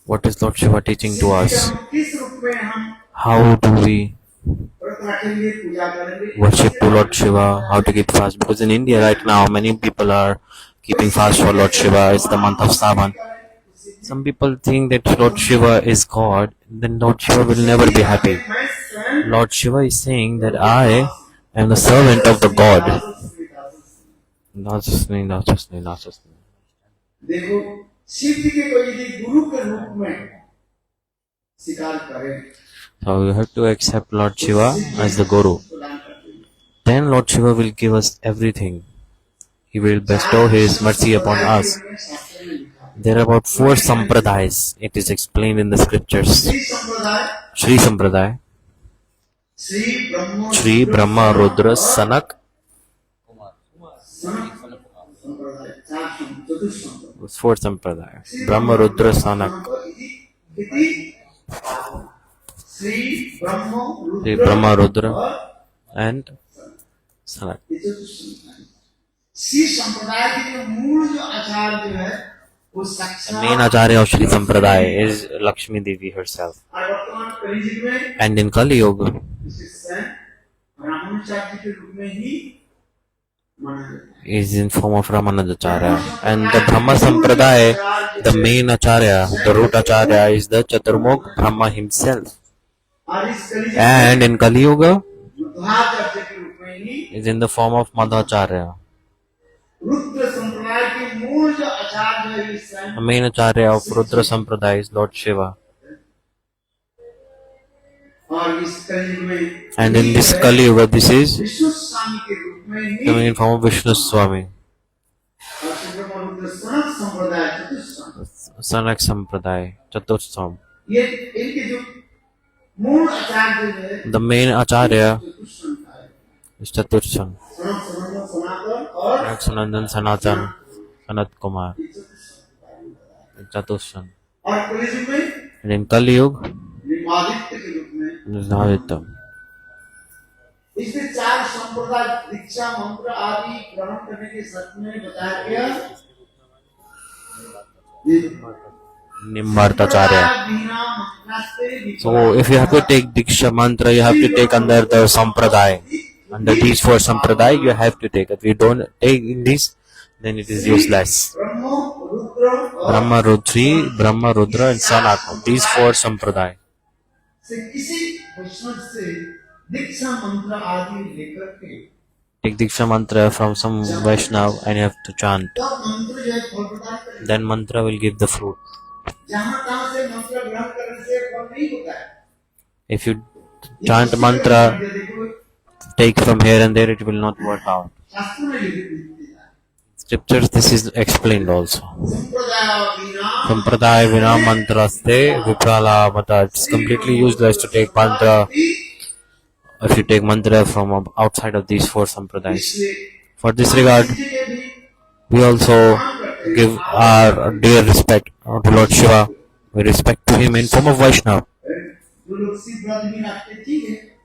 What is Lord Shiva teaching to us? How do we worship to Lord Shiva? How to keep fast? Because in India right now, many people are keeping fast for Lord Shiva. It's the month of Savan. Some people think that Lord Shiva is God, then Lord Shiva will never be happy. Lord Shiva is saying that I am the servant of the God. Not just me. So you have to accept Lord Shiva as the Guru. Then Lord Shiva will give us everything. He will bestow His mercy upon us. There are about 4 sampradayas. It is explained in the scriptures. Shri Sampradaya, Shri Brahma Rudra Sanak. 4 sampradaya. Brahma Rudra Sanak. Sri Brahma Rudra and Sanak. The main Acharya of Shri Sampradaya is Lakshmi Devi herself. And in Kali Yuga, is in form of Ramanujacharya. And the Brahma Sampradaya, the main Acharya, the root Acharya is the Chaturmukh Brahma himself. And in Kali Yuga, is in the form of Madhacharya. The main Acharya of Rudra Sampradaya is Lord Shiva. And in this Kali Yuga, this is coming in form of Vishnu Swami. Sanak Sampradaya, Chatursam. The main Acharya is Chatursam. Sanandan Sanatan, Sanat Kumar, Chatursam. And in Kali Yuga, is Navittam. इसमें 4 संप्रदाय दीक्षा मंत्र आदि ग्रहण करने के शर्त में बताया गया Nimbartacharya. So if you have to take Diksha mantra, you have to take under the Sampradaya. Under these 4 Sampradaya, you have to take. If you don't take in this, then it is useless. Brahma Rudra and Sanatma. These 4 Sampradaya. Take Diksha mantra from some Vaishnav and you have to chant. Then mantra will give the fruit. If you chant mantra, take from here and there, it will not work out. Scriptures, this is explained also. Sampradaya vina mantraste viprala mata. It's completely useless to take mantra if you take mantra from outside of these 4 sampradayas. For this regard, we also give our dear respect to Lord Shiva. We respect to him in form of Vaishnava.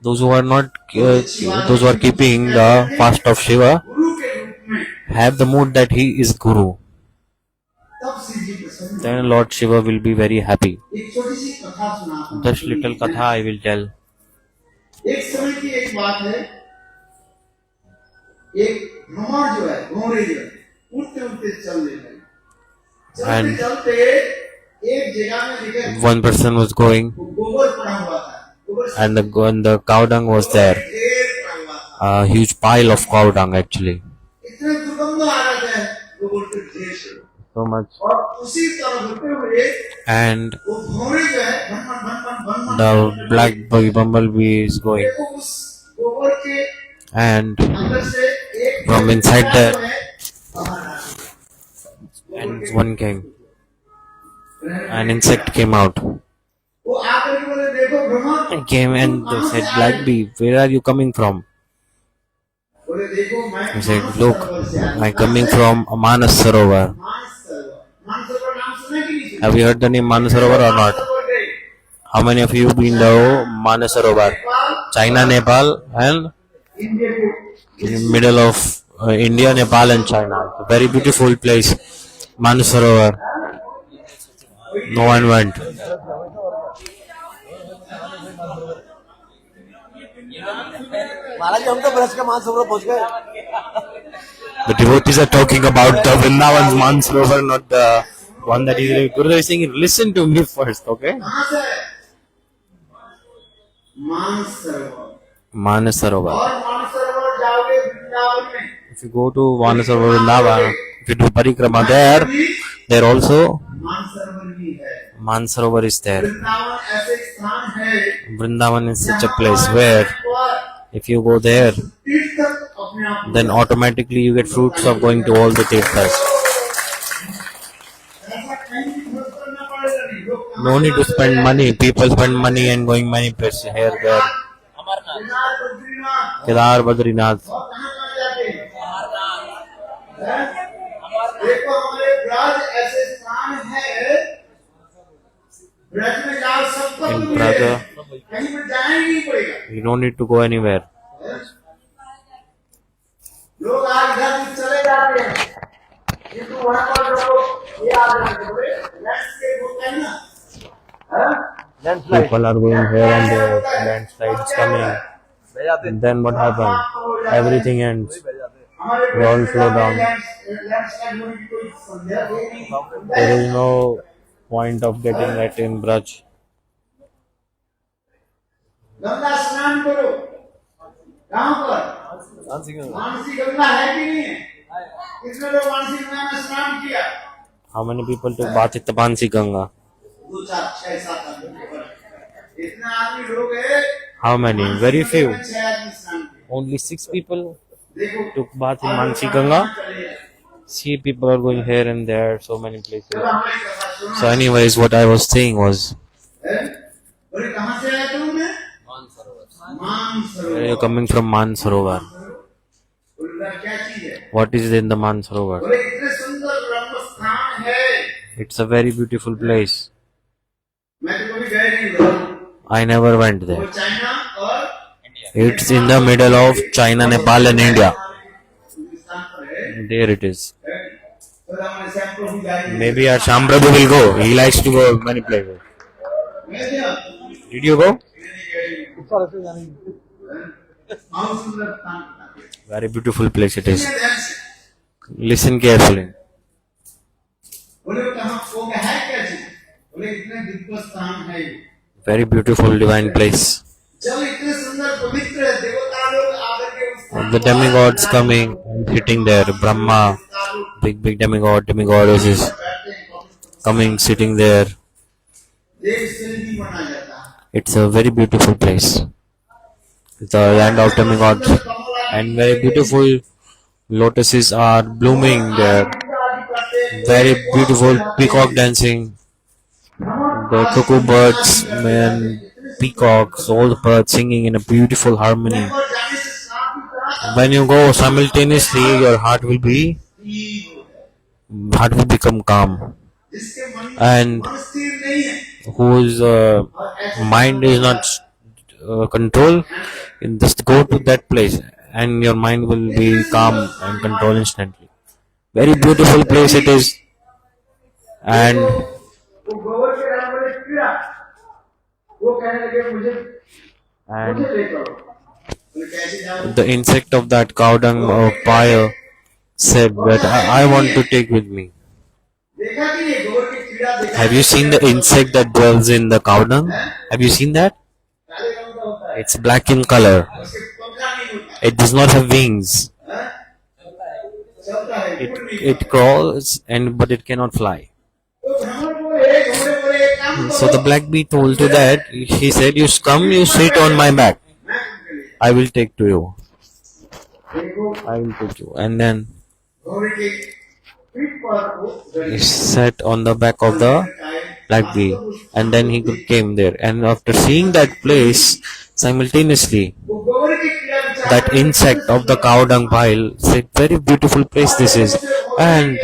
Those who are not, those who are keeping the fast of Shiva, have the mood that he is Guru. Then Lord Shiva will be very happy. Just little katha I will tell. एक समय की एक बात है, एक भ्रमर जो है, घोड़े जो है, उड़ते उड़ते चल रहे हैं, चलते एक जगह में देखा, one person was going, गोबर पड़ा हुआ था, and the cow dung was there, a huge pile of cow dung actually, इतने दुर्गंध आ रहा था गोबर के ढेर से, so much, और उसी तरह होते हुए, and वो घोड़े जो है, भन the black bumblebee is going, and from inside there, and one came, an insect came out. He came and said, "Black bee, where are you coming from?" He said, "Look, I'm coming from Manas Sarovar." Have you heard the name Manas Sarovar or not? How many of you been to Manas Sarovar? China, Nepal, and in the middle of India, Nepal, and China. A very beautiful place, Manas Sarovar. No one went. महाराज जी हम तो ब्रज के मानसरोवर पहुंच गए. The devotees are talking about the Vrindavan's Mansarovar, not the one that is. Gurudev is saying, listen to me first, okay? कहाँ से? Mansarovar. Manasarovar. और मानसरोवर जाओगे वृंदावन में. If you go to Manasarovar Vrindavan, if you do parikrama there also Mansarovar भी है. Mansarovar is there. Vrindavan ऐसे स्थान है. Vrindavan is such a place where if you go there, तीर्थ अपने आप then automatically you get fruits of going to all the tirthas. ऐसा कहीं भी खर्च करना पड़ेगा नहीं. लोग कहाँ No need to spend money. People spend money and going many places here, there. Kedar Badrinath Kedar, Badrinath. और कहाँ जाते हैं? हैं? देखो हमारे ब्रज ऐसे स्थान है. ब्रज में जाओ सबको In मिले. Braja, कहीं पर जाना ही नहीं पड़ेगा. you don't need to go anywhere. लोग आज इधर से चले जाते हैं किंतु वहां पर लोग ये आ जाते हैं. लैंडस्केप होता है ना. People are going here and there, landslides coming. And then what happened? Everything ends. We all slow down. Landscape होने की कोई संदेह नहीं. There is no point of getting that in Braj. Ganga स्नान करो. कहाँ पर? मानसी गंगा है कि नहीं है? कितने लोग मानसी गंगा में स्नान किया? How many people took bath at the Bansi Ganga? 2 4 6 7 आदमी. इतना आदमी लोग है. How many? Very few. 6 आदमी स्नान किए. Only 6 people देखो took bath in Mansi Ganga. See, people are going here and there, so many places. चलो हमारी कथा सुनो. So, anyways, what I was saying was, बोले कहाँ से आया तुमने? Mansarovar. you're coming from Mansarovar. बोले उधर क्या चीज है? What is in the Mansarovar? बोले इतने सुंदर ब्रह्म स्थान है. It's a very beautiful place. मैं तो कभी गए नहीं उधर. I never went वो there. चाइना और It's in the middle of China, Nepal, and India. Hindustan पर है. There it is. तो हमारे श्याम प्रभु जाएंगे. Maybe our Sham Prabhu will go. He likes to go many places. मैं क्या? Did you go? बहुत सुंदर स्थान बताते हैं. Very beautiful place it is. ध्यान से. Listen carefully. बोले वो कहाँ वो है क्या चीज? बोले इतने दिव्य स्थान है. Very beautiful divine place. जब इतने सुंदर पवित्र है, देवता लोग आकर के उस स्थान The पर demigods coming and sitting there. Brahma, big demigoddesses बैठते हैं. coming, sitting there. देव सिंधी बना जाता है. It's a very beautiful place. It's a land of demigods. And very beautiful lotuses are blooming there. Very beautiful peacock dancing. The cuckoo birds and peacocks, all the birds singing in a beautiful harmony. और जाने से साथ ही साथ When you go simultaneously, your heart will become calm. जिसके मन And मन स्थिर नहीं है. whose mind is not control, just go to that place and your mind will be calm and control instantly. Very beautiful place it is. And वो गोबर के रंग वाले कीड़ा वो कहने लगे मुझे ले करो. बोले कैसे जाऊं? the insect of that cow dung pyre said that I want to take with me. देखा कि नहीं गोबर के कीड़ा देखा? Have you seen the insect that dwells in the cow dung? Have you seen that? काले रंग का होता है. It's black in color. उसके पंखा नहीं होता. It does not have wings. हैं? चलता है. It, उड़ नहीं it crawls but it cannot fly. तो भ्रमण बोले घोड़े बोले एक काम करो. So the black bee told to that, he said, you come, you sit on my back. मैं तुमके लिए. I will take to you. देखो I will take you. And then घोड़े के पीठ पर वो he sat on the back of the black bee. And then he came there. And after seeing that place, simultaneously, वो गोबर के कीड़ा बेचारा that insect of the cow dung pile said, very beautiful place this is. And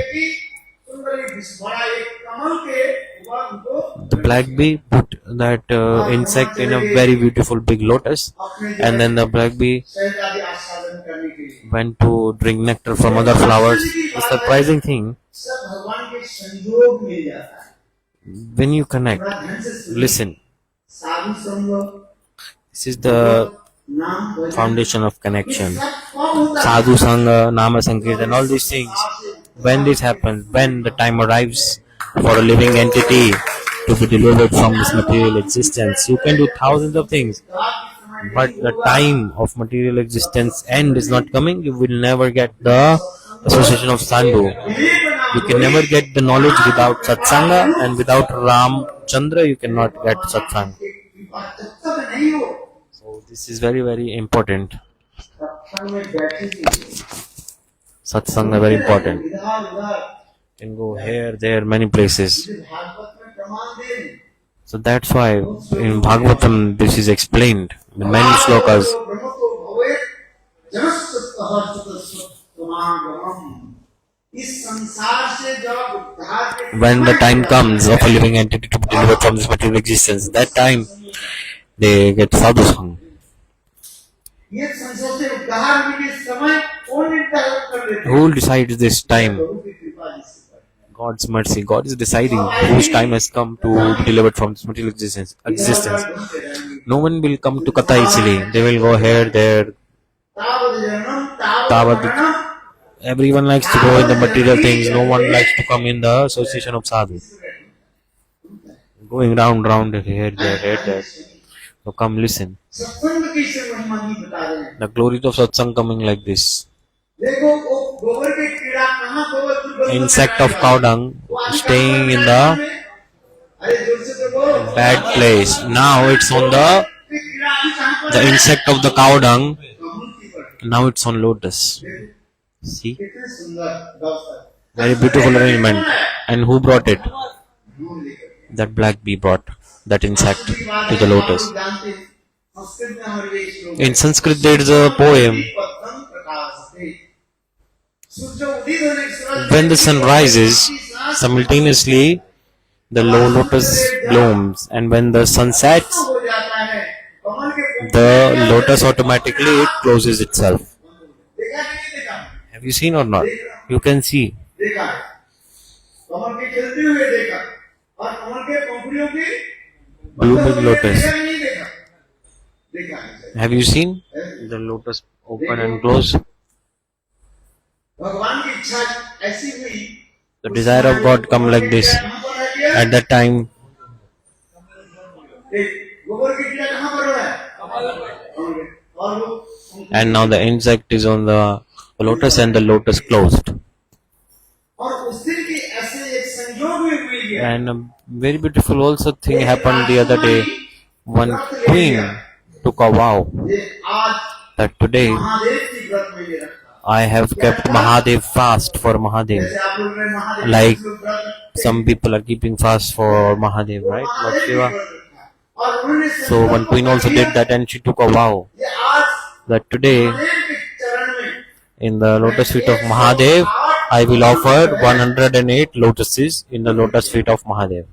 बड़ा एक कमल के ऊपर उनको the black bee put that insect in a very beautiful big lotus. And then the black bee शहजादी आस्वादन करने के लिए went to drink nectar from other flowers. The surprising thing, सब भगवान के संयोग मिल जाता है. When you connect, थोड़ा ध्यान से सुनिए। listen. साधु संग, This is the नाम भजन, foundation of ये connection. सब कब होता है? Sadhu Sangha, Nama Sankirtan, जब all इस these things. हिसाब से When उत्साह this से happens, when the मन time का arrives for a living entity to be delivered from this material existence, you can do thousands of things. But the time of material existence end is not coming. You will never get the association of Sadhu. You can never get the knowledge without Satsanga, and without Ram Chandra, you cannot get Satsang. So this is very, very important. Satsanga very important. You can go here, there, many places. So that's why in Bhagavatam this is explained in many slokas. When the time comes of a living entity to be delivered from this material existence, that time they get sadhu sang. Who decides this time? God's mercy. God is deciding whose time has come to be delivered from this material existence. No one will come to katha easily. They will go here, there. Everyone likes to go in the material things. No one likes to come in the association of sadhu. Going round, here, there. So come listen. The glory of satsang coming like this. Insect of cow dung staying in the bad place. Now it's on the insect of the cow dung. Now it's on lotus. See? Very beautiful arrangement. And who brought it? That black bee brought that insect to the lotus. In Sanskrit there is a poem. When the sun rises, simultaneously the lotus blooms, and when the sun sets, the lotus automatically it closes itself. Have you seen or not? You can see. Blooming lotus. Have you seen the lotus open and close? The desire of God come like this. At that time, and now the insect is on the lotus and the lotus closed. And a very beautiful also thing happened the other day. One queen took a vow that today I have kept Mahadev fast for Mahadev. Like some people are keeping fast for Mahadev, right? Lord Shiva. So one queen also did that, and she took a vow that today in the lotus feet of Mahadev I will offer 108 lotuses in the lotus feet of Mahadev.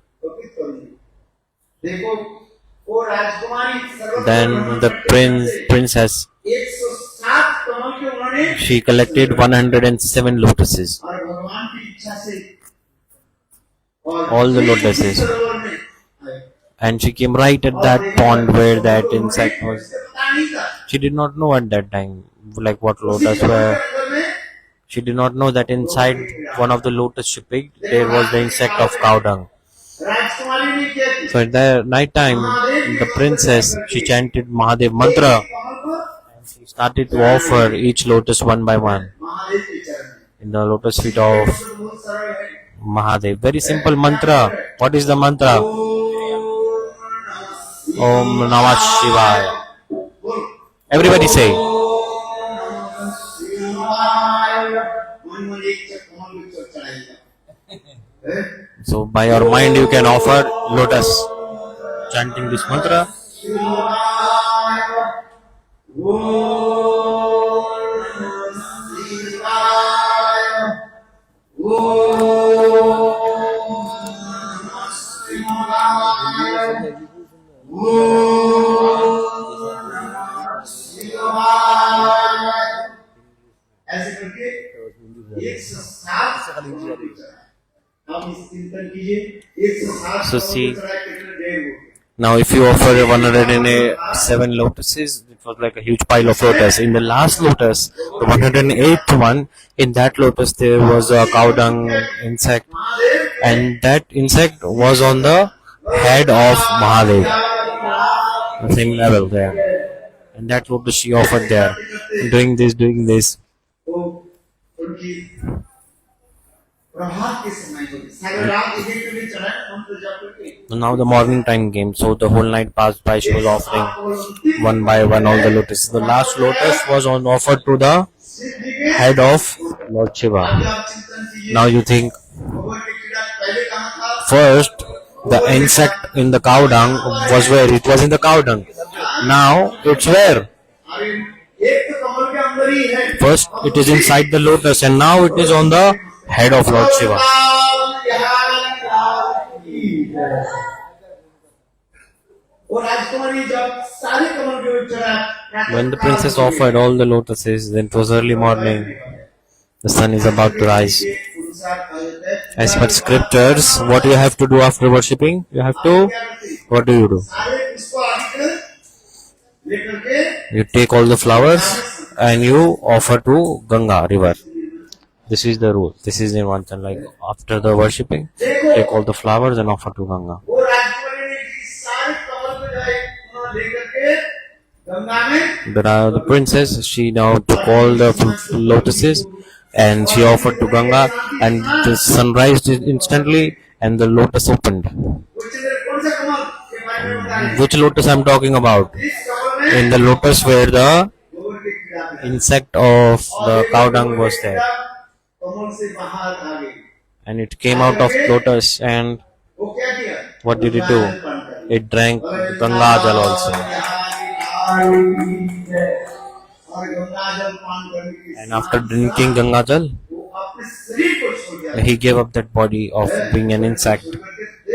Then the princess, she collected 107 lotuses. All the lotuses. And she came right at that pond where that insect was. She did not know at that time like what lotus were. She did not know that inside one of the lotus she picked there was the insect of cow dung. So at the night time, the princess, she chanted Mahadev mantra and she started to offer each lotus one by one in the lotus feet of Mahadev. Very simple mantra. What is the mantra? Om Namah Shivaya. Everybody say. So by your mind you can offer lotus, chanting this mantra. चिंतन कीजिए 107 So कमल को see, चढ़ाए कितने देर हो गए now if you offer 107 lotuses, it was like a huge pile of lotus. In the last lotus, the 108th one, in that lotus there was a cow dung insect, and that insect was on the head of Mahadev, the same level there. And that lotus she offered there, doing this, doing this. वो उनकी प्रभात के समय को सारे रात एक एक में चढ़ाए मंत्र जप करके So now the morning time came, so the whole night passed by. She was offering one by one all the lotuses. The last lotus was on offered to the head of Lord Shiva. आप चिंतन कीजिए Now you think गोबर के कीड़ा पहले कहाँ था first the insect in the cow dung was where? It was in the cow dung. Now it's where? अरे एक तो कमल के अंदर ही है First it is inside the lotus, and now it is on the head of Lord Shiva. और राजकुमारी जब सारे कमल के ऊपर चढ़ा When the princess offered all the lotuses, then it was early morning. The sun is about to rise. As per scriptures, what you have to do after worshipping? You have to, what do? सारे इसको आगे लेकर के You take all the flowers and you offer to Ganga river. This is the rule. This is in one thing. Like after the worshipping, take all the flowers and offer to Ganga. वो राजकुमारी ने सारे कमल को जाए लेकर के गंगा में The princess, she now took all the lotuses and she offered to Ganga, and the sun rised instantly and the lotus opened. कौन सा कमल के बारे में बताएं Which lotus I'm talking about? इस कमल में In the lotus where the गोबर के कीड़ा था insect of the cow dung was there, कमल से बाहर आ गई and it came out of lotus, and वो क्या किया what did it do? It drank Ganga Jal also, और गंगा जल पान करने के and after drinking Ganga Jal, वो अपने शरीर को छोड़ दिया he gave up that body of being an insect,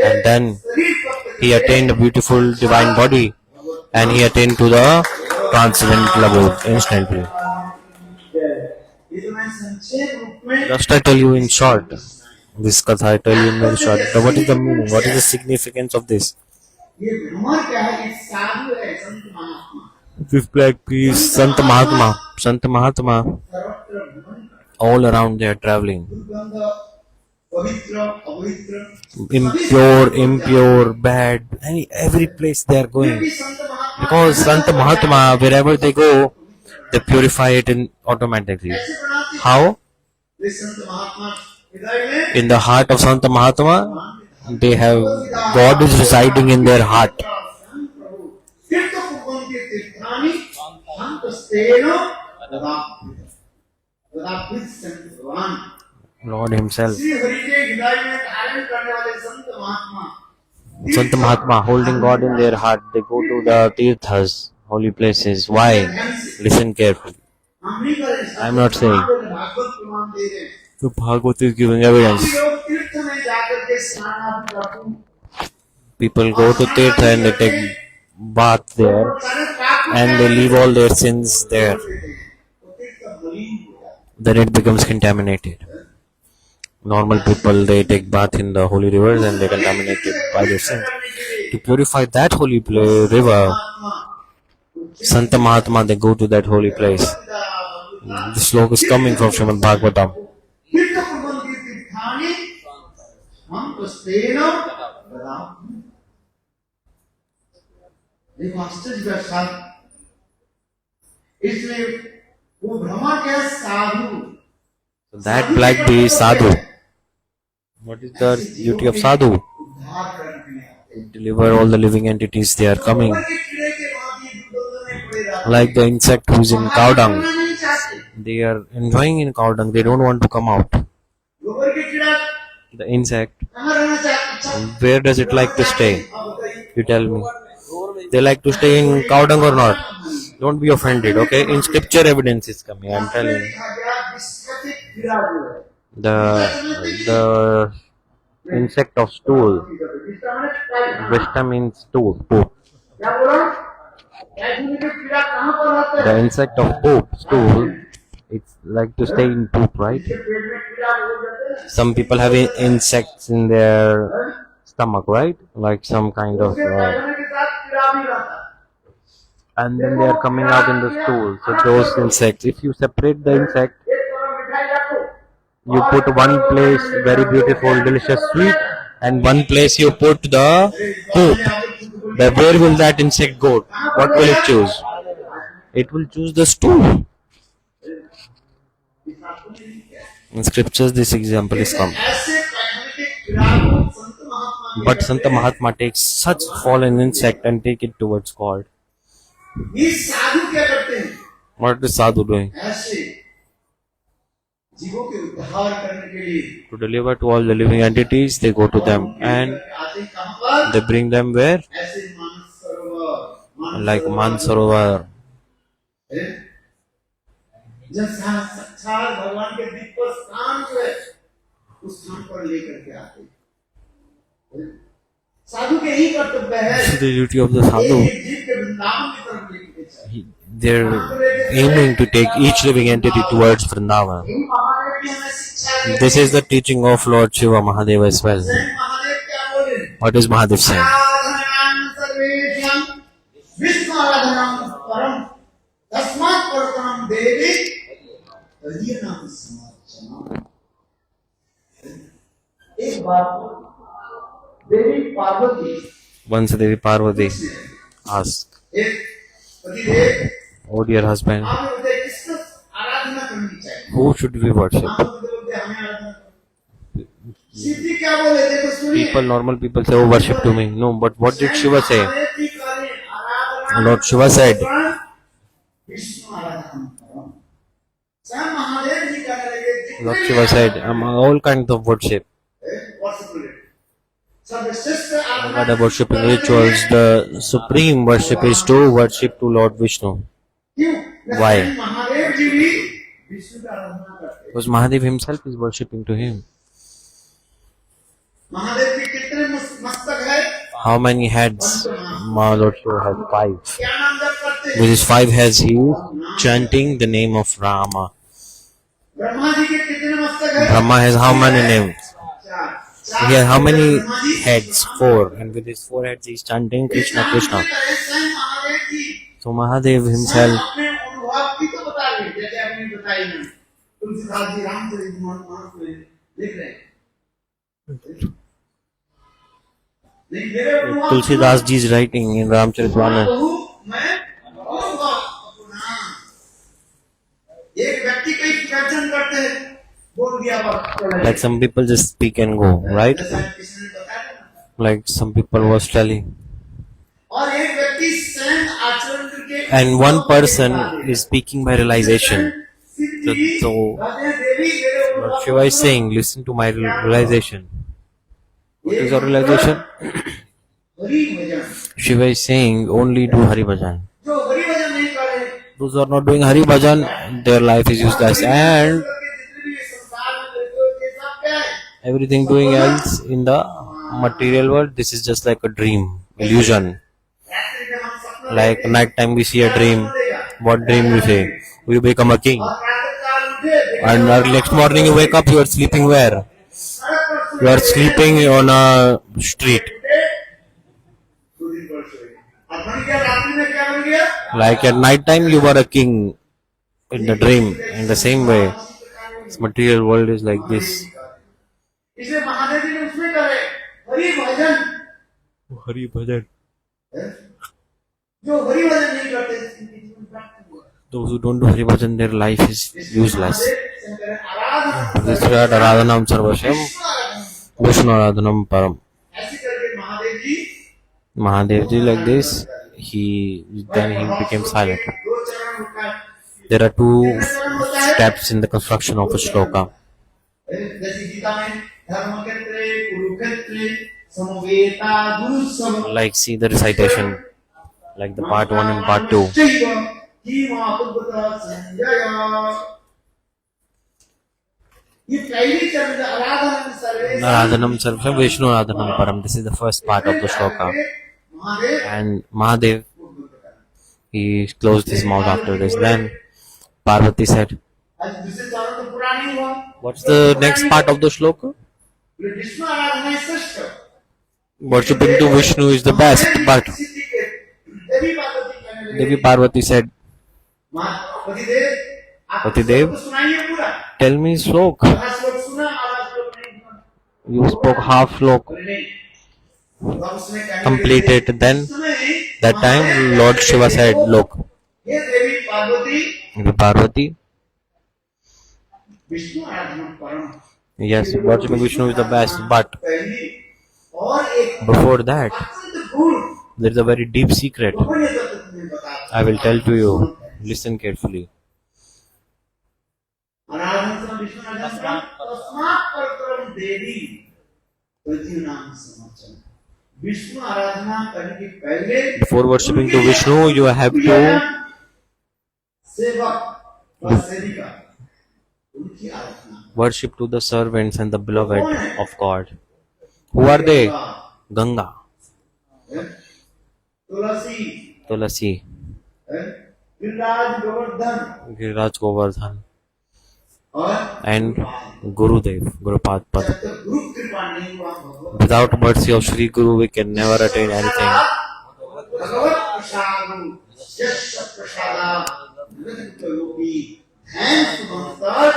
and then he attained a beautiful divine body, and he attained to the transcendental abode instantly. ये तो मैं संक्षेप रूप में Just I tell you in short, this katha I tell you in very short. What is the meaning? What is the significance of this? ये भ्रमण क्या है एक साधु है संत महात्मा Fifth black piece, Sant Mahatma. Sant Mahatma, सर्वत्र भ्रमण all around they are traveling. दुर्गंध पवित्र अपवित्र Impure, impure, bad, every place they are going. भी संत महात्मा Because Sant Mahatma, wherever they go, they purify it in automatically. ऐसे बनाते हैं How? वे संत महात्मा हृदय में In the heart of Sant Mahatma, they have, God is residing in their heart. तीर्थ कुंभों के तीर्थानी हम तो स्तेनो तदापित संत भगवान Lord Himself. श्री हरि के हृदय में धारण करने वाले संत महात्मा Sant Mahatma holding God in their heart, they go to the tirthas, holy places. Why? Listen carefully. हम नहीं कर रहे I'm not saying. भागवत प्रमाण दे रहे हैं The Bhagavad is giving evidence. लोग तीर्थ में जाकर के स्नान आदि करते हैं People go to tirtha and they take bath there, and they leave all their sins there. तो तीर्थ मलिन हो जाता है Then it becomes contaminated. Normal people, they take bath in the holy rivers and they contaminate it by their sins. To purify that holy river, Sant Mahatma, they go to that holy place. This sloka is coming from Srimad Bhagavatam. तीर्थ कुंभों के तीर्थानी हम तो स्तेनो तदापित देखो आश्चर्य का साथ इसमें वो भ्रमण क्या साधु So that black bee is sadhu. What is the duty of sadhu? उद्धार करने के लिए To deliver all the living entities, they are coming. गोबर के कीड़े के भांति दुर्गंध में पड़े रहते Like the insect who's in cow dung. हैं नहीं चाहते They are enjoying in cow dung, they don't want to come out. गोबर के कीड़ा The insect, कहाँ रहना चाहता है where does it like to stay? अब बताइए You tell me. They like to stay in cow dung or not? Don't be offended, okay? In scripture evidence is coming, I'm telling you. लिखा गया विस्फटित कीड़ा जो है The insect of stool. विस्फटित कीड़ा Vishta means stool, poop. क्या बोला ऐसे में कीड़ा कहाँ पर रहता है The insect of poop, stool, it's like to stay in poop, right? इसके पेट में कीड़ा Some people have insects in their stomach, right? Like some kind of, and then they are coming out in the stool. So those insects, if you separate the insect, you put one place very beautiful, delicious, sweet, and one place you put the poop. Where will that insect go? What will it choose? It will choose the stool. In scriptures, this example is come. But Santa Mahatma takes such fallen insect and take it towards God. What is sadhu doing? To deliver to all the living entities, they go to them and they bring them where? Like Mansarovar. This is the duty of the sadhu. They're aiming to take each living entity towards Vrindavan. This is the teaching of Lord Shiva Mahadeva as well. What is Mahadev saying? Once Devi Parvati asked, "Oh dear husband, who should we worship?" Normal people say, "Oh, worship to me." No, but what did Shiva say? Lord Shiva said, among all kinds of worship, other worshipping rituals, the supreme worship is to worship to Lord Vishnu. Why? Because Mahadev himself is worshipping to him. How many heads? Lord Shiva has 5. With his 5 heads, he is chanting the name of Rama. Brahma has how many names? He has how many heads? 4. And with his 4 heads, he is chanting Krishna, Krishna. So Mahadev himself Tulsidas ji is writing in Ramcharitmanas. Like some people just speak and go, right? Like some people was telling. And one person is speaking by realization. So Lord Shiva is saying, listen to my realization. What is your realization? Shiva is saying, only do Hari Bhajan. Those who are not doing Hari Bhajan, their life is useless. And everything doing else in the material world, this is just like a dream, illusion. Like night time we see a dream. What dream we say? We become a king. And next morning you wake up, you are sleeping where? You are sleeping on a street. Like at night time you were a king in the dream. In the same way, this material world is like this. Hari Bhajan. Those who don't do Hari Bhajan, their life is useless. This is Aradhanam Sarvashyam, Vishnu Aradhanam Param. Mahadevji like this, then he became silent. There are 2 steps in the construction of a shloka. Like see the recitation, like the part 1 and part 2. Aradhanam Sarvashyam Vishnu Aradhanam Param. This is the first part of the shloka. And Mahadev, he closed his mouth after this. Then Parvati said, आज दूसरे चारों तो पूरा नहीं हुआ। What's the next part of the shloka? बोले विष्णु आराधना है श्रेष्ठ। Worshipping to Vishnu is the best, but सिद्धि के देवी पार्वती कहने लगे, Devi Parvati said, पतिदेव आप Patidev, तो सुनाइए पूरा। tell me slok. आधा श्लोक सुना, आधा श्लोक नहीं सुना। You spoke half slok, बोले नहीं। तो अब उसने कहने लगे, complete it. Then उस समय that time Lord Shiva said, look, ये देवी पार्वती Devi Parvati, विष्णु आराधना परम। yes, worshipping Vishnu is the best, but पहली और एक before that, अत्यंत गूढ़ there is a very deep secret. गोपनीय तत्व तुम्हें बता। I will tell to you. Listen carefully. आराधना विष्णु आराधना तस्मात् परतरम देवी पृथ्वी नाम समाचार। विष्णु आराधना करने के पहले Before worshipping to Vishnu, you have to सेवक व सेविका उनकी आराधना। worship to the servants and the beloved of God. Who are they? Ganga, Tulsi, Tulasi, Giriraj Govardhan Giriraj Govardhan, और and Gurudev, Gurupad Pad. जब तक गुरु कृपा नहीं हुआ भगवत Without mercy of Sri Guru, we can never attain anything. भगवत प्रसादम यश प्रसादा नृत्यरूपी ध्यान सुमंतर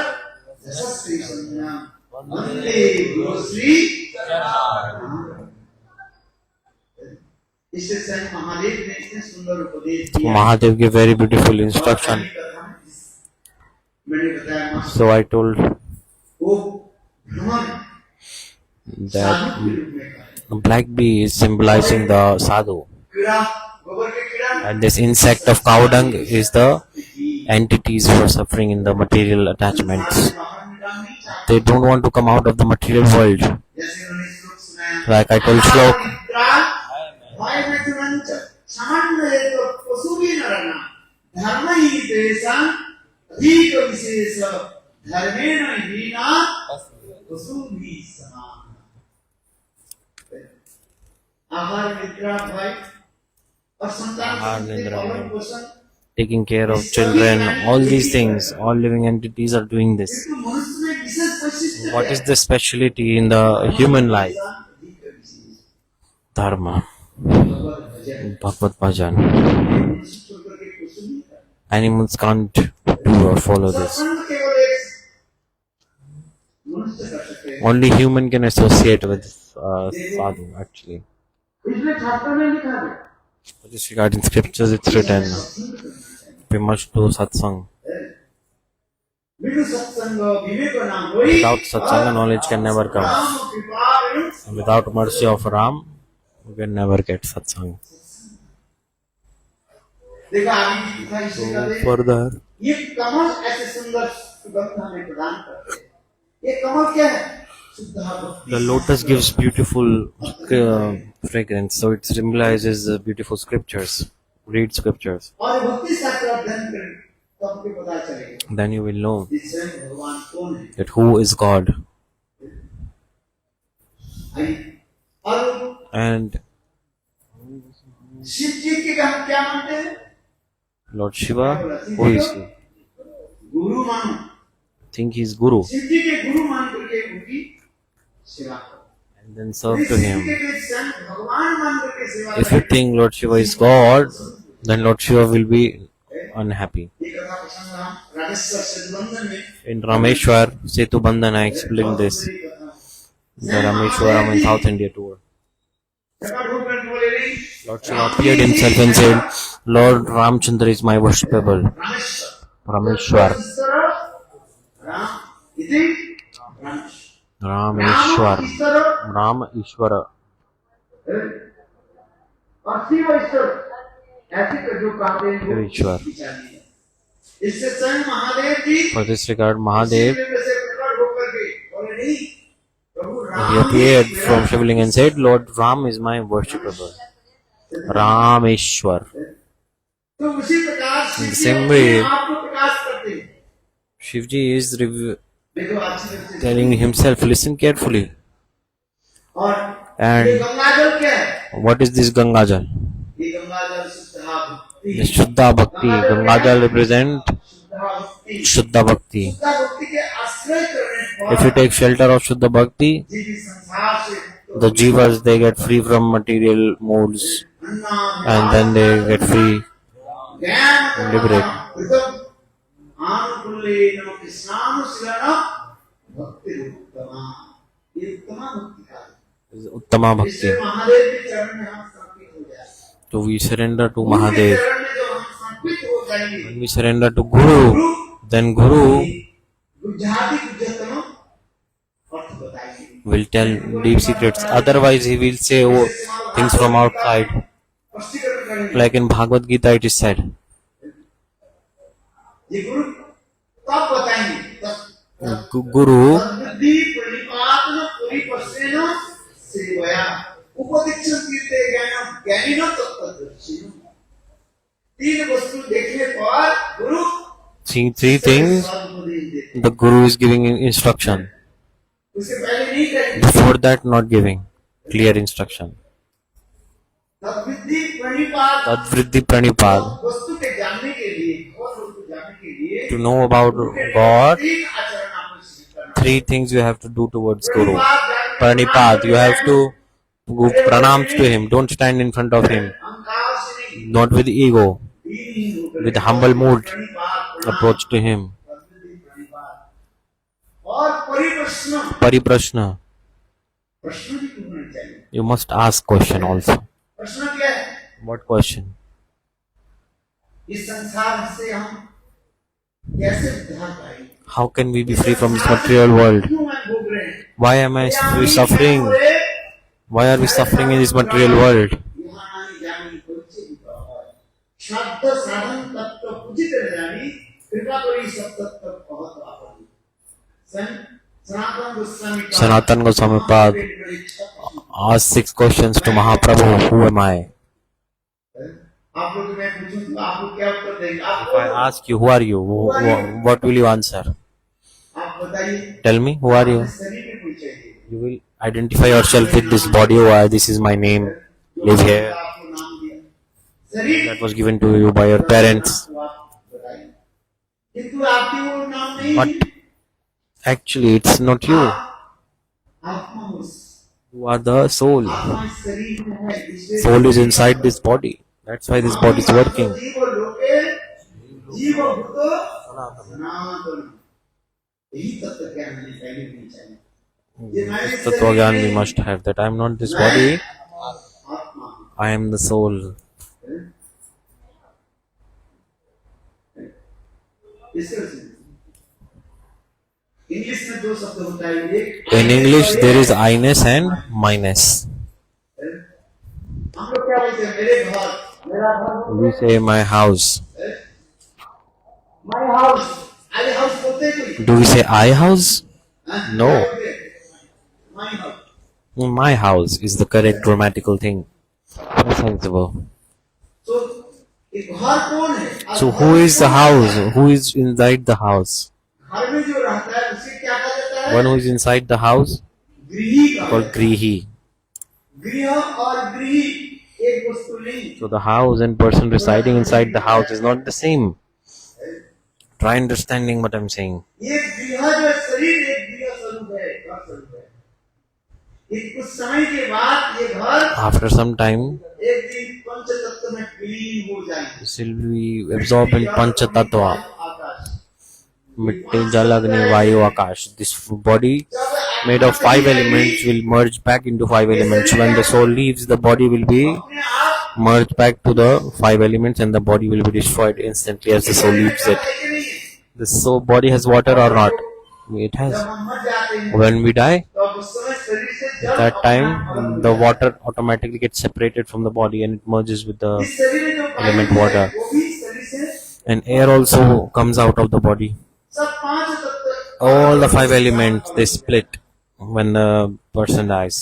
यशस्वी संज्ञा वंदे गुरुश्री। इससे स्वयं महादेव ने इतने सुंदर उपदेश दिया। Mahadev gave very beautiful instruction. मैंने बताया So I told वो भ्रमण that साधु के रूप में कहा। black bee is symbolizing the sadhu, कीड़ा गोबर के कीड़ा and this insect of cow dung is the entities who are suffering in the material attachments. बाहर निकाल नहीं चाहते। They don't want to come out of the material world. जैसे उन्होंने श्लोक सुनाया, Like I told Shlok, भाई में तुरंत सामान्य है तो पशु भी न रहना धर्म ही देशा अधिक विशेष धर्मेण हीना पशु भी समान। आहार निद्रा भाई और संतान आहार, संतति निद्रा, पालन पोषण taking care of children, all these things, all living entities are doing this. किंतु मनुष्य में विशेष वैशिष्ट्य What is the speciality in the human life? अधिक विशेष Dharma, भगवत भजन। Bhagavad Bhajan. मनुष्य छोड़ करके कुछ नहीं करता। Animals can't do or follow this. सत्संग केवल एक मनुष्य कर सकते हैं। Only human can associate with sadhu actually. इसलिए शास्त्र में लिखा है For this regard in scriptures it's written, we must do satsang. बिनु सत्संग विवेक ना होई। Without satsanga, knowledge can never come. Ram कृपा And without mercy of Ram, we can never get satsang. देखा आगे की कथा इससे कहते हैं, Further, ये कमल ऐसे सुंदर सुगंध हमें प्रदान करते हैं। ये कमल क्या है? शुद्ध भक्ति। the lotus gives beautiful fragrance, so it symbolizes beautiful scriptures. Read scriptures, और भक्ति शास्त्र अध्ययन करें तो आपको पता चलेगा then you will know कि स्वयं भगवान कौन है। that who is God. आइए, और And शिव जी के हम क्या मानते हैं? Lord Shiva, who is he? गुरु मानो। Think he is Guru, Shiv जी के गुरु मान करके उनकी सेवा करो। and then serve to Shiv ji him. के स्वयं भगवान मान करके सेवा If you करें। think Lord Shiva is God, then Lord Shiva will be unhappy. ये कथा प्रसंग हम रामेश्वर सेतुबंधन में In Rameshwar, Setu Bandhan, I explained this. The Rameshwaram in South India tour. प्रकट होकर बोले नहीं, Lord Shiva appeared himself and said, Lord Ramchandra is my worshipable. Rameshwar Rameshwar. ईश्वर राम इति रामेश्वर Rameshwar. राम ईश्वर Ram Ishwara. और शिव ईश्वर ऐसे कर जो कहते हैं वो ईश्वर. विचार नहीं है। इससे स्वयं महादेव जी For this regard, Mahadev, शिवलिंग से प्रकट होकर के बोले नहीं, प्रभु he Ram appeared he from Shivling and said, Lord Ram is my worshipable. Rameshwar. तो उसी प्रकार In the Shiv ji same अपने way, आप को प्रकाश करते हैं। Shivji is देखो अच्छी तरह से telling himself, listen carefully. और ये And गंगाजल क्या है? what is this Gangajal? ये गंगाजल शुद्ध भक्ति The Shuddha Bhakti. Gangajal represent Shuddha Bhakti. शुद्धा भक्ति के आश्रय करने If you पर take shelter of Shuddha Bhakti, जीव इस संसार से the jivas they get free from material moods and then they get free and liberate. आनुकूल्येन कृष्णानुशीलन भक्तिरुत्तमा ये उत्तमा भक्ति का This is Uttama Bhakti. इससे महादेव के चरण में हम समर्पित हो जाए So we surrender to उनके Mahadev. चरण में जब हम समर्पित हो जाएंगे When we surrender to Guru, then Guru बुद्धादि बुद्धतम अर्थ बताएंगे will tell deep secrets. Otherwise, he will say things from outside. स्पष्टीकरण करेंगे Like in Bhagavad Gita, it is said. ये गुरु तब बताएंगे तब Guru, तद्विधि प्रणिपातन परिपस्वेन सेवया उपदिक्षं कीर्ते ज्ञानम ज्ञानिनो तत्तदर्शिनो तीन वस्तु देखने पर गुरु seeing three things, the Guru is giving instruction. उससे पहले नहीं करेंगे Before that, not giving clear instruction. तद्विधि प्रणिपात Tadvriddhi Pranipad. वस्तु के जानने के लिए और वस्तु जानने के लिए To know about God, तीन आचरण आपको सिद्ध करना three things you have to do towards Guru. Pranipad, you have to go pranams to him. Don't stand in front of him. अहंकार से नहीं Not with ego, दीन ही होकर with humble mood. प्रणिपात Approach to him. तद्विधि प्रणिपात और परिप्रश्न Pariprashna. प्रश्न भी पूछना चाहिए You must ask question also. प्रश्न क्या है What question? इस संसार से हम कैसे उद्धार पाएंगे How can we be free from this material world? क्यों हम भोग रहे हैं Why am I suffering? Why are we suffering in this material world? यहाँ आने जाने की परिचय भी कहा है शब्द साधन तत्व पूजित जानी कृपा करी सब तत्व बहुत आपनी Sanatan Goswami Sanatan Goswami Pad asked 6 questions to Mahaprabhu. Who am I? आप लोग मैं पूछूं तो आपको क्या उत्तर देंगे आप If I ask you, who are you? What will you answer? आप बताइए Tell me, who are you? शरीर में कोई चाहिए You will identify yourself with this body. Why this is my name. Live here. आपको नाम दिया शरीर That was given to you by your parents. आपको आप बताइए किंतु आपकी वो नाम नहीं But actually, it's not you. आत्मा उस You are the soul. आत्मा इस शरीर में है इसलिए Soul is inside this body. That's why this body is working. जीव लोके जीव भूत सनातन यही तत्व ज्ञान हमें पहले नहीं चाहिए ये मैं इस Tattva Gyan we must have that I am not this body. आत्मा I am the soul. English में दो शब्द होता है एक In English, there is I-ness and my-ness. हम लोग क्या बोलते हैं मेरे घर मेरा घर We say my house. My house I house बोलते हैं कोई Do we say I house? No. My house My house is the correct grammatical thing. That's sensible. तो एक घर कौन है So who is the house? Who is inside the house? घर में जो रहता है उसे क्या कहा जाता है One who is inside the house गृही का called Grihi. गृह और गृही एक वस्तु नहीं So the house and person residing inside the house is not the same. Try understanding what I'm saying. ये गृह जो शरीर एक गृह स्वरूप है घर स्वरूप है एक कुछ समय के बाद ये घर After some time, एक दिन पंच तत्व में विलीन हो जाएंगे this will be absorbed in Pancha Tattva. Akash Mitti, Jal, Agni, Vayu, Akash. This body made of 5 elements will merge back into 5 elements. When the soul leaves, the body will be अपने आप merged back to the 5 elements and the body will be destroyed instantly as the soul leaves it. है कि नहीं The soul body has water or not? It has. जब हम मर जाते हैं When we die, तो उस समय शरीर से जल at that अपने time आप अलग हो the जाता है। water automatically gets separated from the body and it merges with the इस शरीर में जो element वायु है, water. वो भी शरीर से and air also comes out of the body. सब पांच तत्व All the 5 elements they split when the person dies.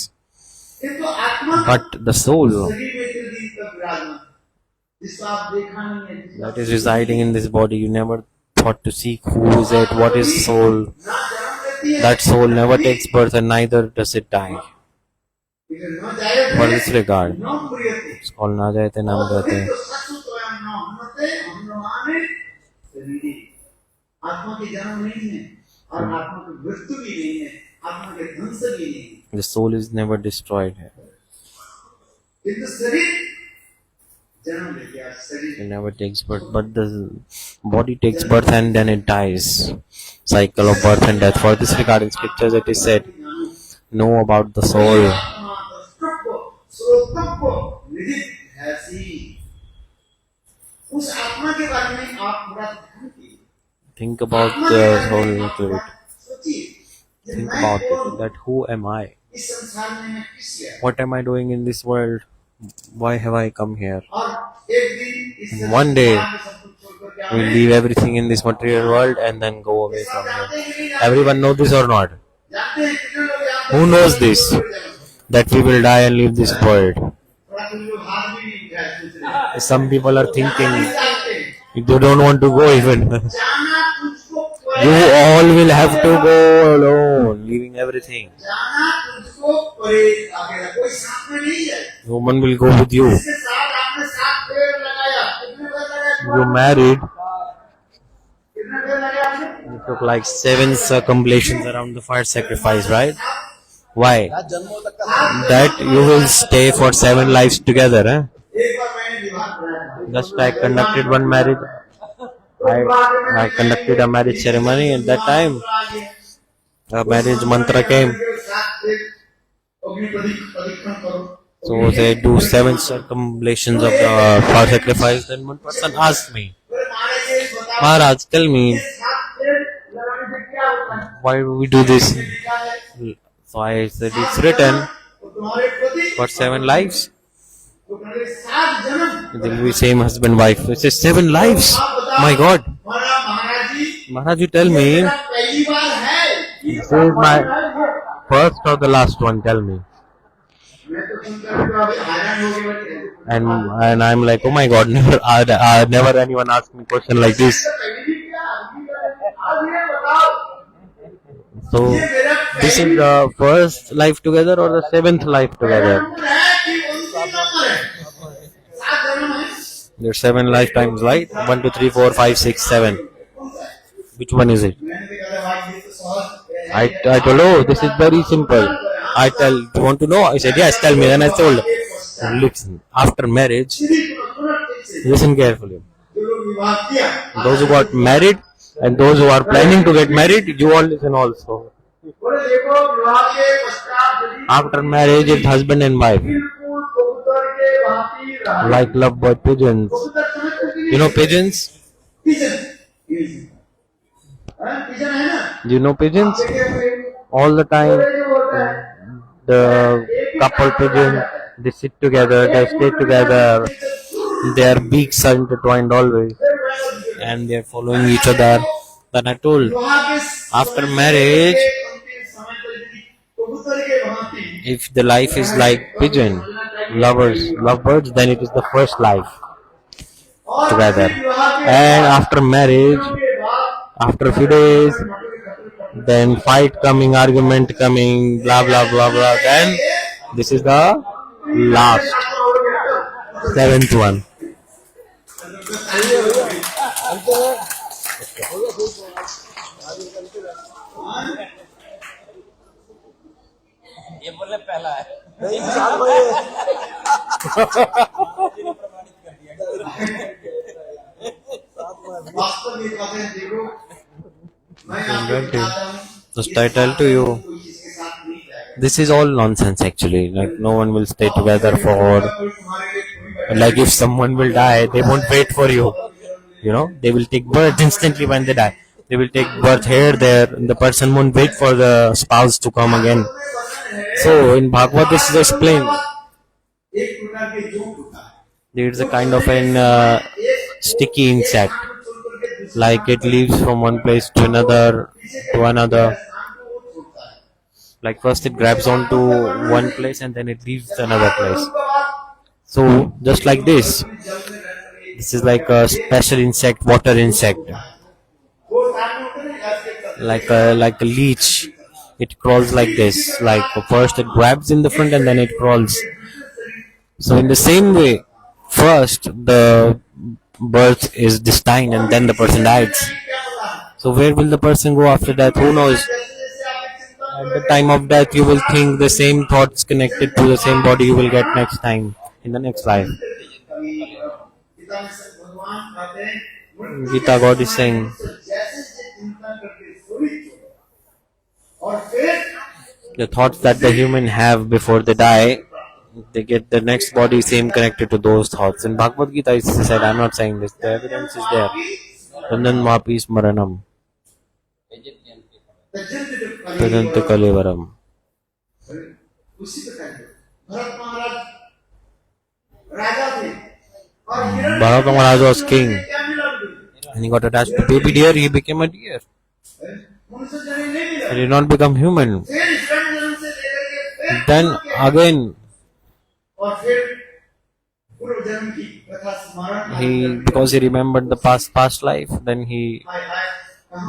किंतु आत्मा But the soul शरीर में चिरदिन तक विराजमान जिसको आप देखा नहीं है जिसको that is residing in this body, you never thought to seek who is it, what is soul. ना जन्म लेती है That soul never takes birth and neither does it die. लेकिन न जायते For this regard, न प्रियते it's called na jayate nam और फिर jayate. तो सचु तो हम न हमते हम न आने शरीर आत्मा की जन्म नहीं है और आत्मा की मृत्यु भी नहीं है, आत्मा के ध्वंस भी नहीं है। The soul is never destroyed. किंतु शरीर जन्म लेके आज शरीर It never takes birth, but the body takes birth and then it dies. Cycle of birth and death. For this regard, in scriptures it is said, know about the soul. आत्मा द्रष्टव्य श्रोतव्य निधित ऐसी उस आत्मा के बारे में आप थोड़ा ध्यान कीजिए। Think about आत्मा the के बारे soul में a आप little थोड़ा bit. सोचिए कि Think मैं about कौन it. That who am I? इस संसार में मैं किस लिए आया? What am I doing in this world? Why have I come here? और एक दिन इस One day संसार में सब कुछ छोड़कर क्या we'll है? leave everything in this material world and then go away सब from जानते here. हैं कि नहीं जानते? Everyone know this or not? जानते हैं कितने लोग जानते Who हैं? knows this? That we will die and leave this world. थोड़ा कुछ लोग हाथ भी नहीं उठाए दूसरे। Some people are thinking नहीं जानते। they don't want to go even. जाना तुझको You पड़े। all will have to go alone, leaving everything. जाना तुझको पड़े अकेला, कोई साथ में नहीं है। No one will go with you. जिसके साथ आपने साथ पेड़ लगाया, कितने पेड़ लगाए? You married. कितने पेड़ लगाए आपने? You took like 7 circumambulations around the fire sacrifice, right? Why? That you will stay for 7 lives together, eh? एक बार मैंने विवाह कराया था। Just I conducted one marriage. I conducted a marriage ceremony. At that time, a marriage mantra came. So they do 7 circumambulations of the fire sacrifice. Then one person asked me, Maharaj, tell me, why do we do this? So I said, it's written for 7 lives. They will be same husband wife. It says 7 lives. My God. Maharaj, you tell me, this is my first or the last one? Tell me. And I'm like, oh my God, never anyone asked me question like this. So this is the first life together or the 7th life together? There's 7 lifetimes, right? 1, 2, 3, 4, 5, 6, 7. Which one is it? I told, oh, this is very simple. You want to know? I said, yes, tell me. Then I told, listen, after marriage, listen carefully. Those who got married and those who are planning to get married, you all listen also. After marriage, it's husband and wife. Like lovebird pigeons. You know pigeons? Do you know pigeons? All the time, the couple pigeon, they sit together, they stay together, their beaks are intertwined always, and they're following each other. Then I told, after marriage, if the life is like pigeon, lovebirds, then it is the first life together. And after marriage, after a few days, then fight coming, argument coming, blah blah blah blah. Then this is the last 7th one. ये बोले पहला है Just I tell to you, this is all nonsense actually. Like no one will stay together for. Like if someone will die, they won't wait for you. You know, they will take birth instantly when they die. They will take birth here, there. And the person won't wait for the spouse to come again. So in Bhagavad, this is explained. There is a kind of an sticky insect. Like it leaves from one place to another, Like first it grabs onto one place and then it leaves another place. So just like this. This is like a special insect, water insect. Like a leech. It crawls like this. Like first it grabs in the front and then it crawls. So in the same way, first the birth is destined and then the person dies. So where will the person go after death? Who knows? जैसे जैसे आप चिंतन At the करोगे time of death, you will think the same thoughts connected to the same body you will get next time in the next life. कभी पिता में से भगवान कहते हैं मृत्यु के Gita God is समय saying मनुष्य जैसे जैसे चिंतन करके सोई और फिर the thoughts that the human have before they die, they get the next body same connected to those thoughts. In Bhagavad Gita, it said, I'm not saying this, the evidence is there. Randan Mapi Smaranam, Tadanta Kalevaram. उसी प्रकार भरत महाराज राजा थे और हिरण्य Bharata Maharaj was king क्या मिला and he got attached to baby deer, he became a deer. मनुष्य जन्म नहीं मिला He did not become human. फिर हिरण्य जन्म से लेकर के फिर Then again, और फिर पूर्व जन्म की कथा स्मरण because he remembered the past life, then he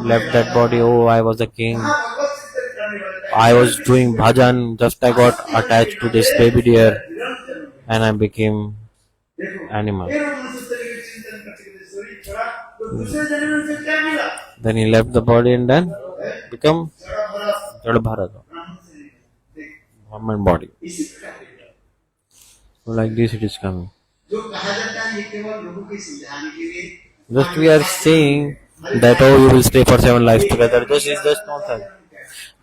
left that body. Oh, I was a king. भगवत चिंतन करने वाले I was doing bhajan, just I got attached to this baby deer and I became देखो animal. फिर वो मनुष्य शरीर के चिंतन करते हुए सोई पड़ा तो दूसरे जन्म में फिर क्या मिला Then he left the body and then become जड़ा भरा Jada Bharata, ब्राह्मण शरीर देख Brahman body. इसी प्रकार So like this it is coming. जो कहा जाता है ये केवल लोगों को समझाने के लिए Just we are saying that oh you will stay for 7 lives together. This is just nonsense.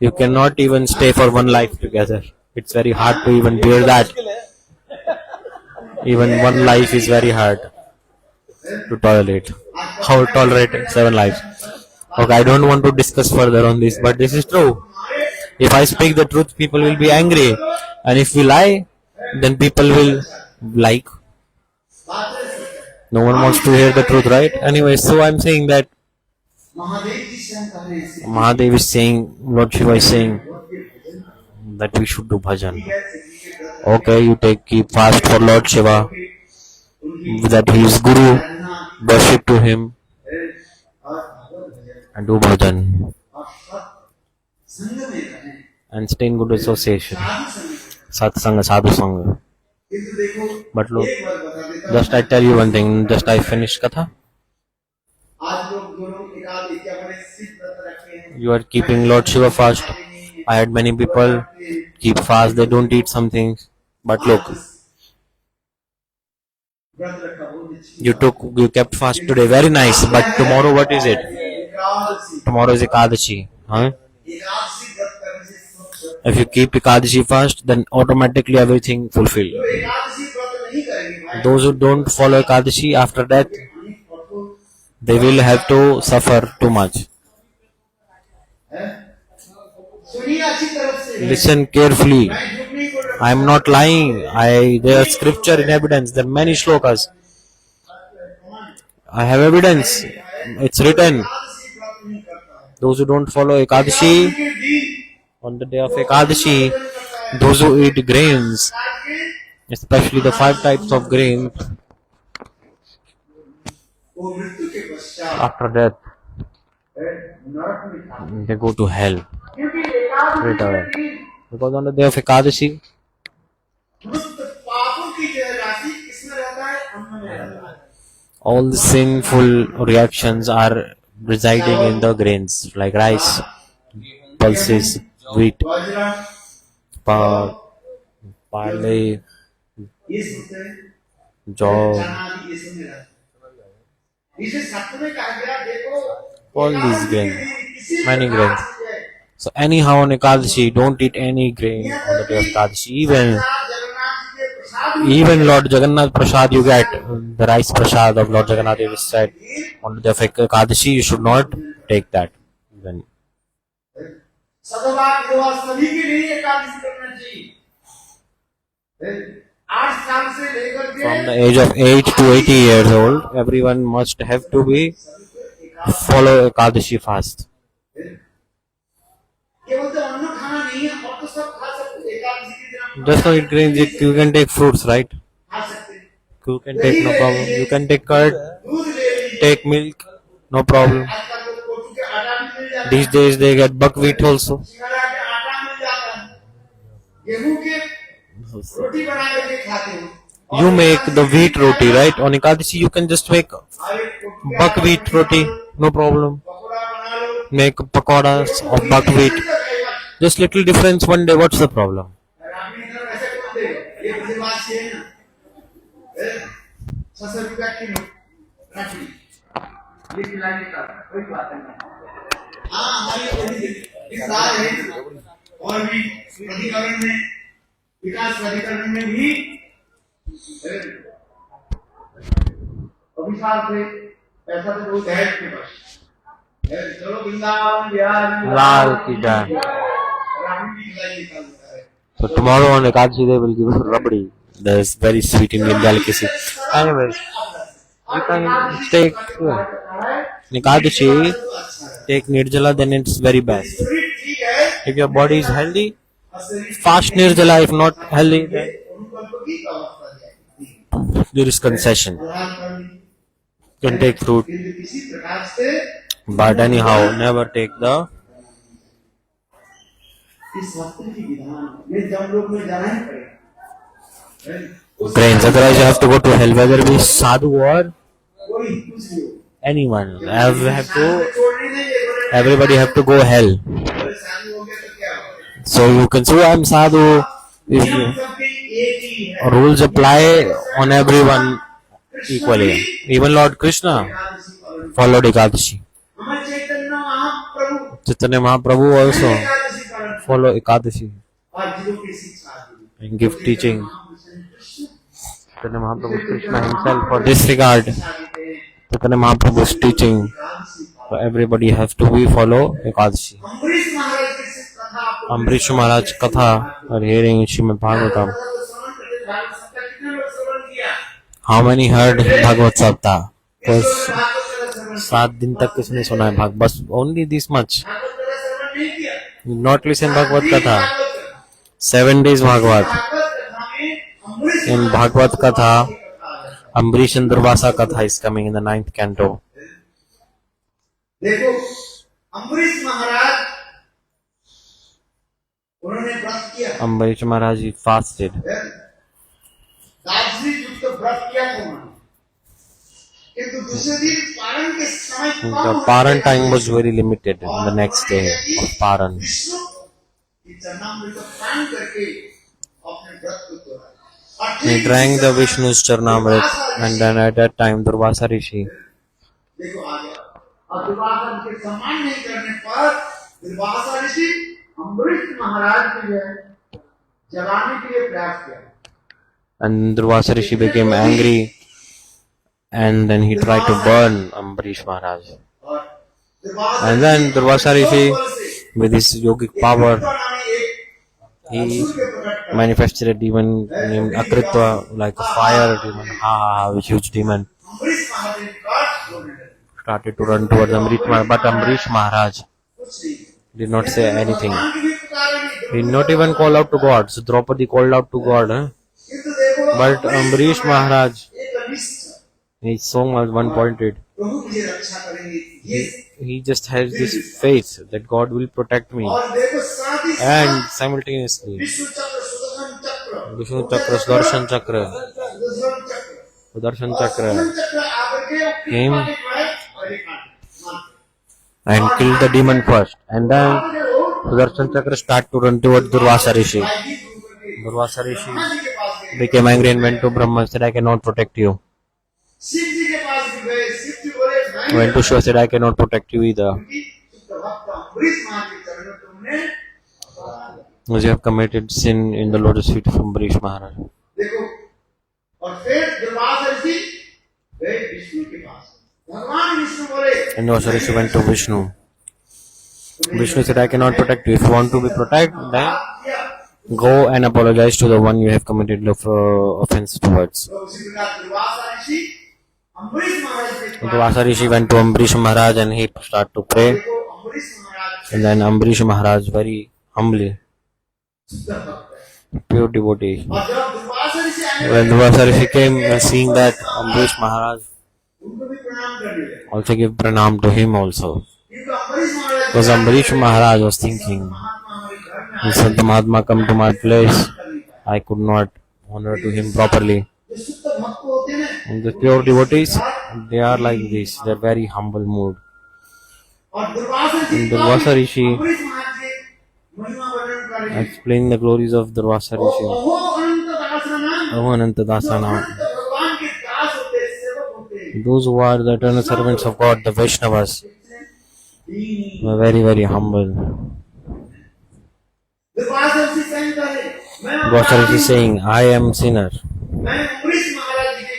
You cannot even stay for 1 life together. It's very hard to even bear that. Even 1 life is very hard to tolerate. How tolerate 7 lives? Okay, I don't want to discuss further on this, but this is true. If I speak the truth, people will be angry, and if we lie, then people will like. No one wants to hear the truth, right? Anyway, so I'm saying that Mahadev जी से हम कह रहे हैं Mahadev is saying, Lord Shiva is saying that we should do bhajan. Okay, you keep fast for Lord Shiva, that he is Guru, worship to him, and do bhajan, संग में रहें and stay in good association. साधु संग में Satsanga, sadhu sangha. किंतु देखो But look, एक बार बता देता हूं just I tell you one thing, just I finished katha. आज लोग दोनों एकाध क्या बड़े सिद्ध व्रत रखे हैं You are keeping Lord Shiva fast. I had many people keep fast, they don't eat some things. But look, व्रत रखा बहुत अच्छी you kept fast today, very nice. But tomorrow what is it? Ekadashi Tomorrow is Ekadashi. Huh? Ekadashi व्रत करने से सब If you keep Ekadashi fast, then automatically everything fulfilled. जो एकादशी व्रत नहीं करेंगे भाई Those who don't follow Ekadashi after death, अनेक कठोर they will have to suffer too much. है सुनिए अच्छी तरफ से Listen carefully. मैं झूठ नहीं बोल रहा I am not lying. There is scripture in evidence. There are many shlokas. I have evidence. It's written. Ekadashi व्रत नहीं करता है Those who don't follow Ekadashi, के दिन on the day of Ekadashi, those who eat grains, आज के especially the 5 types of grains, वो मृत्यु के पश्चात after death, नरक में था they go to hell क्योंकि एकादशी straight away. के दिन Because on the day of Ekadashi, मृत पापों की जो राशि किसमें रहता है अन्न में रहता है all the sinful reactions are residing in the grains, like rice, pulses, wheat, bajra barley, ये सब है jaw, चना आदि ये सब में रहता है इसे सत्य में कहा गया देखो all these एकादशी grains, के दिन किसी many प्रकार grains. से है, So anyhow on Ekadashi, don't eat any grain on the day of Ekadashi. Even Lord Jagannath Prasad you get, the rice prasad of Lord Jagannath is said on the day of Ekadashi, you should not take that. Then सदभाव युवा सभी के लिए एकादशी करना चाहिए 8 साल से लेकर के from the age of 8 to 80 years old, everyone must have to be follow Ekadashi fast. केवल तो अन्न खाना नहीं है और तो सब खा सकते एकादशी के दिन आप Just not eat grains, you can take fruits, right? खा सकते हैं You can take no problem. You can take curd, दूध ले लीजिए take milk, no problem. आजकल तो कोटू के आटा भी मिल जाता These days they get buckwheat also. है सिंघाड़ा के आटा मिल जाता है गेहूं के रोटी बना के खाते हो You make the wheat roti, right? On Ekadashi you can just make और एक कोटू के buckwheat roti, no problem. Pakora बना लो make pakoras of buckwheat. Just little difference one day. What's the problem? ग्रामीण इधर ऐसे कौन देगा? ये मुझे बात चाहिए ना। 600 रुपया किलो राखी ये खिलाने का कोई बात नहीं। हाँ हमारी इस साल है और भी प्राधिकरण में विकास प्राधिकरण में भी अभिशाप से पैसा तो बहुत है इसके पास। चलो वृंदावन बिहार में लाल की जय। ग्रामीण भी खिलाइए कल। So tomorrow on Ekadashi they will give rabdi. That is very sweet Indian delicacy. Anyways, you can take Ekadashi, take Nirjala, then it's very best. If your body is healthy, fast Nirjala. If not healthy, then there is concession. You can take fruit, but anyhow, never take the grains. Otherwise, you have to go to hell, whether it be sadhu or anyone. Everybody have to go hell. So you can say, I'm sadhu. If rules apply on everyone equally. Even Lord Krishna followed Ekadashi. Chaitanya Mahaprabhu also follow Ekadashi and give teaching. Chaitanya Mahaprabhu Krishna himself for this regard. Chaitanya Mahaprabhu's teaching. So everybody has to be follow Ekadashi. Ambrish Maharaj katha are hearing Srimad Bhagavatam. How many heard Bhagavad Sapta? Because 7 दिन तक किसने सुना है भाग बस only this much. Not listen Bhagavad Katha. 7 days Bhagavad. In Bhagavad Katha, Ambrish and Durvasa Katha is coming in the 9th canto. देखो अम्बरीश महाराज उन्होंने व्रत किया। Ambrish Maharaj fasted. दार्शनिक युक्त व्रत किया उन्होंने। किंतु दूसरे दिन पारण के समय The Paran time was very limited on the next day of Paran. He drank the Vishnu's Charnamrit and then at that time Durvasa Rishi देखो आ गया और दुर्वासा के सम्मान नहीं करने पर दुर्वासा ऋषि अम्बरीश महाराज को जलाने के लिए प्रयास किया and Durvasa Rishi became angry and then he tried to burn Ambrish Maharaj. And then Durvasa Rishi with his yogic power he manifested a demon named Akritva, like a fire demon, a huge demon. Started to run towards Ambrish Maharaj, but Ambrish Maharaj did not say anything. He did not even call out to God. So Draupadi called out to God, but Ambrish Maharaj, he is so much one-pointed. He just has this faith that God will protect me. And simultaneously, Vishnu Chakra, Sudarshan Chakra came and killed the demon first. And then Sudarshan Chakra started to run towards Durvasa Rishi. Durvasa Rishi became angry and went to Brahma and said, I cannot protect you. Went to Shiva, said, I cannot protect you either. Because you have committed sin in the lotus feet of Ambrish Maharaj. And Durvasa Rishi went to Vishnu. Vishnu said, I cannot protect you. If you want to be protected, then go and apologize to the one you have committed offense towards. Durvasa Rishi went to Ambrish Maharaj and he started to pray. And then Ambrish Maharaj very humbly, pure devotee. When Durvasa Rishi came and seeing that Ambrish Maharaj also give pranam to him also. Because Ambrish Maharaj was thinking, if Sant Mahatma come to my place, I could not honor to him properly. And the pure devotees, they are like this, they are very humble mood. और दुर्वासा जी And कब Durvasa Rishi Amrish महाराज के महिमा वर्णन कर रहे हैं। explaining the glories of Durvasa O Rishi. अहो अनंत दास नाम Avananta जो Dasana. अनंत भगवान के दास होते हैं, सेवक होते हैं। Those who are the eternal servants of God, the Vaishnavas, Deen are very, very humble. Durvasa जी कहते हैं मैं Durvasa Rishi अपराधी is हूँ, saying, I am sinner. मैं अमरीश महाराज जी के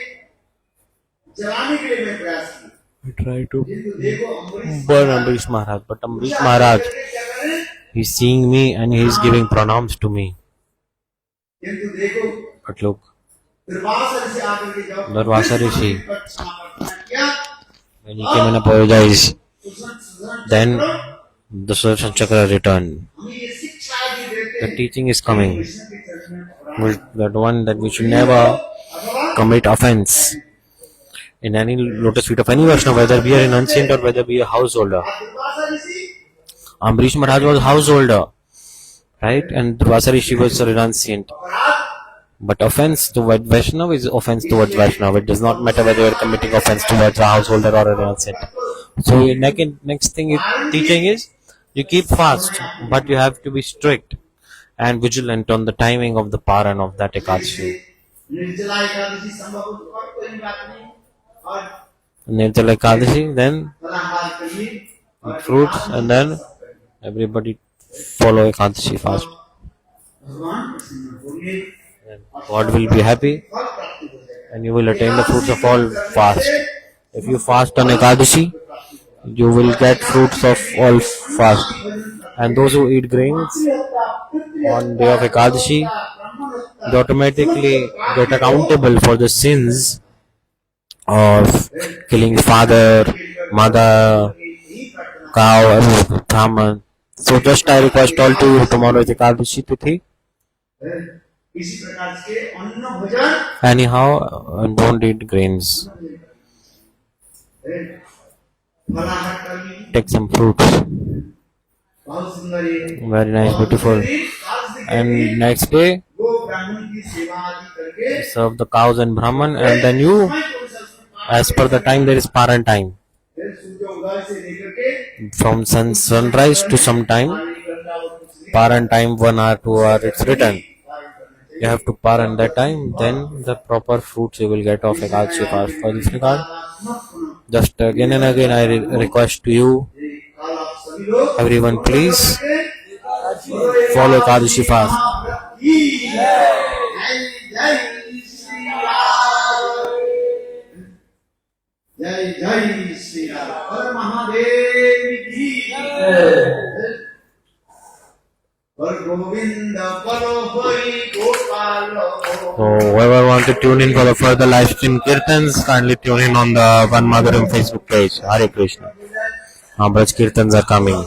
जलाने के लिए मैं प्रयास किया, I try to किंतु देखो Amrish burn Maharaj Ambrish Maharaj, but Ambrish Puja Maharaj, करके क्या करें, he is seeing me and he is giving pranams to me. किंतु देखो But look, दुर्वासा ऋषि आकर के जब Durvasa अमरीश Rishi, महाराज पर क्षमा प्रार्थना किया, when he came and apologized, Sudarshan then चक्र the Sudarshan Chakra returned. हमें ये शिक्षा भी देते The हैं teaching is coming. कृष्ण के चरण में प्रणाम That one that we should never अथवा commit offense in any lotus feet of any Vaishnava, whether we are an ancient or whether we are a householder. Durvasa Rishi Ambrish Maharaj was a householder, right? And Durvasa Rishi was an ancient. अपराध But offense towards Vaishnava is offense towards Vaishnava. It does not matter whether you are committing offense towards a householder or an ancient. So next thing teaching is you keep fast, but you have to be strict and vigilant on the timing of the paran of that Ekadashi. Nirjala Ekadashi संभव हो तो और कोई बात नहीं, और Nirjala Ekadashi, then फलाहार करिए और fruits, and then everybody follow Ekadashi fast. भगवान प्रसन्न होंगे, And God will be happy फल प्राप्ति हो जाएगा। and you will attain the fruits of all fast. If you fast on Ekadashi, you will get fruits of all fast. And those who eat grains on day of Ekadashi, they automatically get accountable for the sins of killing father, mother, cow, Brahman. So just I request all to you, tomorrow is Ekadashi Tithi. इसी प्रकार के अन्न भोजन Anyhow, don't eat grains. फलाहार करिए, Take some fruits. बहुत सुंदर है। Very nice, beautiful. And next day, गो ब्राह्मण की सेवा आदि करके serve the cows and Brahman, and then you, as per the time, there is Paran time. फिर सूर्योदय से लेकर के From sunrise to some time, Paran time 1 hour, 2 hour, it's written. You have to Paran that time, then the proper fruits you will get of Ekadashi fast. For this regard, just again and again I request to you, कल आप सभी लोग everyone please follow Ekadashi fast. जय जय श्री राम, हर महादेव की जय। हर गोविंद बलो Hari Gopal So whoever wants to tune in for the further live stream kirtans, kindly tune in on the One Madaram Facebook page. Hare Krishna. Braj Kirtans are coming.